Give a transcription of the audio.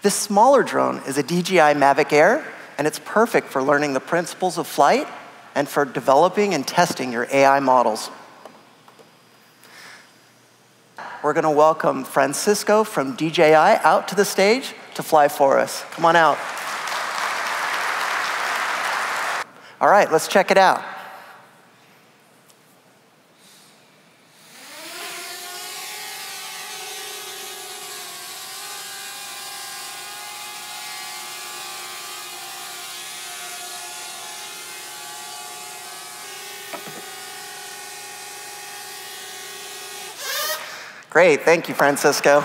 This smaller drone is a DJI Mavic Air, and it's perfect for learning the principles of flight and for developing and testing your AI models. We're going to welcome Francisco from DJI out to the stage to fly for us. Come on out. All right, let's check it out. Great, thank you, Francisco.